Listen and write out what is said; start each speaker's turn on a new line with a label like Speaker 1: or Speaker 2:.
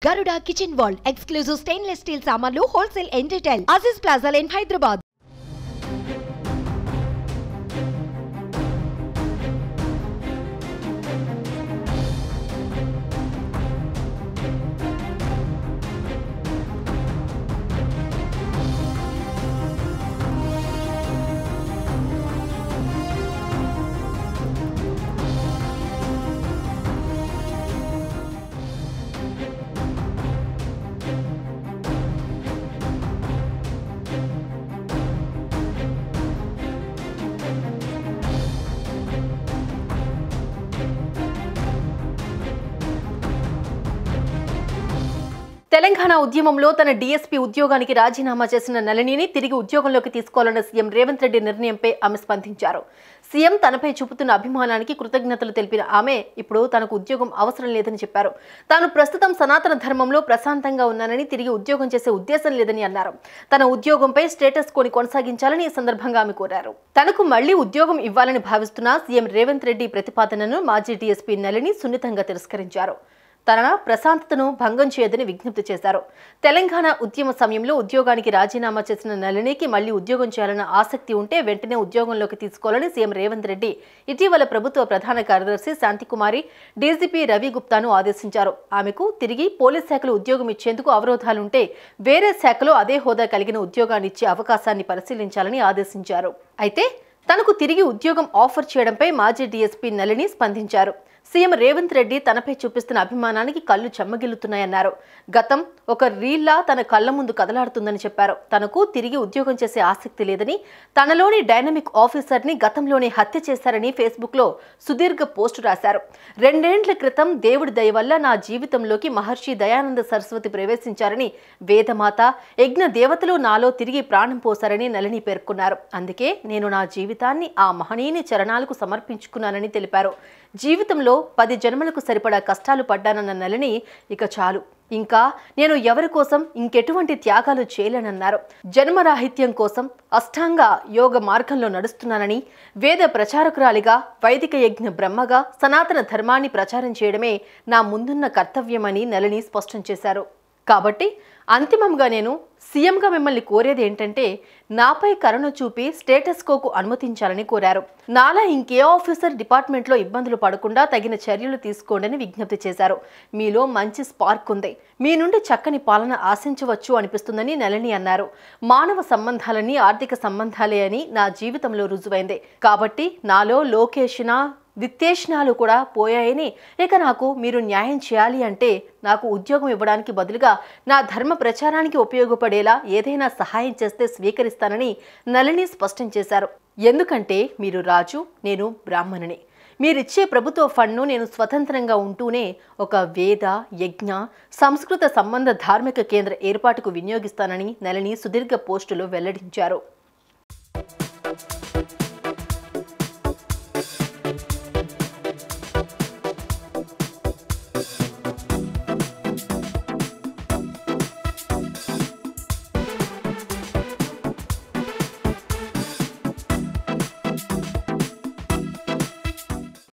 Speaker 1: Garuda Kitchen World, exclusive stainless steel samanlu, wholesale and retail. Aziz Plaza in Hyderabad.
Speaker 2: Telangana ఉద్యమంలో తన DSP ఉద్యోగానికి రాజీనామా చేసిన నళినిని తిరిగి ఉద్యోగంలోకి తీసుకోవాలన్న సీఎం రేవంత్ రెడ్డి నిర్ణయంపై ఆమె స్పందించారు. సీఎం తనపై చూపుతున్న అభిమానానికి కృతజ్ఞతలు తెలిపిన ఆమె ఇప్పుడు తనకు ఉద్యోగం అవసరం లేదని చెప్పారు. తాను ప్రస్తుతం సనాతన ధర్మంలో ప్రశాంతంగా ఉన్నానని, తిరిగి ఉద్యోగం చేసే ఉద్దేశం లేదని అన్నారు. తన ఉద్యోగంపై స్టేటస్ కోని కొనసాగించాలని ఈ సందర్భంగా ఆమె కోరారు. తనకు మళ్లీ ఉద్యోగం ఇవ్వాలని భావిస్తున్న సీఎం రేవంత్ రెడ్డి ప్రతిపాదనను మాజీ డీఎస్పీ నళిని సున్నితంగా తిరస్కరించారు. తన ప్రశాంతతను భంగం చేయదని విజ్ఞప్తి చేశారు. తెలంగాణ ఉద్యమ సమయంలో ఉద్యోగానికి రాజీనామా చేసిన నళినికి మళ్లీ ఉద్యోగం చేయాలన్న ఆసక్తి ఉంటే వెంటనే ఉద్యోగంలోకి తీసుకోవాలని సీఎం రేవంత్ రెడ్డి ఇటీవల ప్రభుత్వ ప్రధాన కార్యదర్శి శాంతికుమారి, డీజీపీ రవి గుప్తాను ఆదేశించారు. ఆమెకు తిరిగి పోలీస్ శాఖలో ఉద్యోగం ఇచ్చేందుకు అవరోధాలుంటే వేరే శాఖలో అదే హోదా కలిగిన ఉద్యోగాన్ని ఇచ్చే అవకాశాన్ని పరిశీలించాలని ఆదేశించారు. అయితే తనకు తిరిగి ఉద్యోగం ఆఫర్ చేయడంపై మాజీ డీఎస్పీ నళిని స్పందించారు. సీఎం రేవంత్ రెడ్డి తనపై చూపిస్తున్న అభిమానానికి కళ్ళు చెమ్మగిల్లుతున్నాయన్నారు. గతం ఒక రీల్లా తన కళ్ల ముందు కదలాడుతుందని చెప్పారు. తనకు తిరిగి ఉద్యోగం చేసే ఆసక్తి లేదని, తనలోని డైనమిక్ ఆఫీసర్ని గతంలోనే హత్య చేశారని ఫేస్బుక్లో సుదీర్ఘ పోస్టు రాశారు. 2 ఏళ్ల క్రితం దేవుడి దయ వల్ల నా జీవితంలోకి మహర్షి దయానంద సరస్వతి ప్రవేశించారని, వేదమాత, యజ్ఞ దేవతలు నాలో తిరిగి ప్రాణం పోశారని నళిని పేర్కొన్నారు. అందుకే నేను నా జీవితాన్ని ఆ మహనీయుని చరణాలకు సమర్పించుకున్నానని తెలిపారు. జీవితంలో 10 జన్మలకు సరిపడా కష్టాలు పడ్డానన్న నళిని ఇక చాలు, ఇంకా నేను ఎవరి కోసం ఇంకెటువంటి త్యాగాలు చేయలేనన్నారు. జన్మరాహిత్యం కోసం అష్టాంగ యోగ మార్గంలో నడుస్తున్నానని, వేద ప్రచారకురాలిగా, వైదిక యజ్ఞ బ్రహ్మగా సనాతన ధర్మాన్ని ప్రచారం చేయడమే నా ముందున్న కర్తవ్యమని నళిని స్పష్టం చేశారు. కాబట్టి అంతిమంగా నేను సీఎంగా మిమ్మల్ని కోరేది ఏంటంటే నాపై కరుణ చూపి స్టేటస్ కోకు అనుమతించాలని కోరారు. నాలా ఇంకే ఆఫీసర్ డిపార్ట్మెంట్లో ఇబ్బందులు పడకుండా తగిన చర్యలు తీసుకోండి విజ్ఞప్తి చేశారు. మీలో మంచి స్పార్క్ ఉంది, మీ నుండి చక్కని పాలన ఆశించవచ్చు అనిపిస్తుందని నళిని అన్నారు. మానవ సంబంధాలని ఆర్థిక సంబంధాలే అని నా జీవితంలో రుజువైంది. కాబట్టి నాలో లోకేషణ విత్తేషణాలు కూడా పోయాయని, ఇక నాకు మీరు న్యాయం చేయాలి అంటే నాకు ఉద్యోగం ఇవ్వడానికి బదులుగా నా ధర్మ ప్రచారానికి ఉపయోగపడేలా ఏదైనా సహాయం చేస్తే స్వీకరిస్తానని నళిని స్పష్టం చేశారు. ఎందుకంటే మీరు రాజు, నేను బ్రాహ్మణుని. మీరిచ్చే ప్రభుత్వ ఫండ్ను నేను స్వతంత్రంగా ఉంటూనే ఒక వేద, యజ్ఞ, సంస్కృత సంబంధ ధార్మిక కేంద్ర ఏర్పాటుకు వినియోగిస్తానని నళిని సుదీర్ఘ పోస్టులో వెల్లడించారు.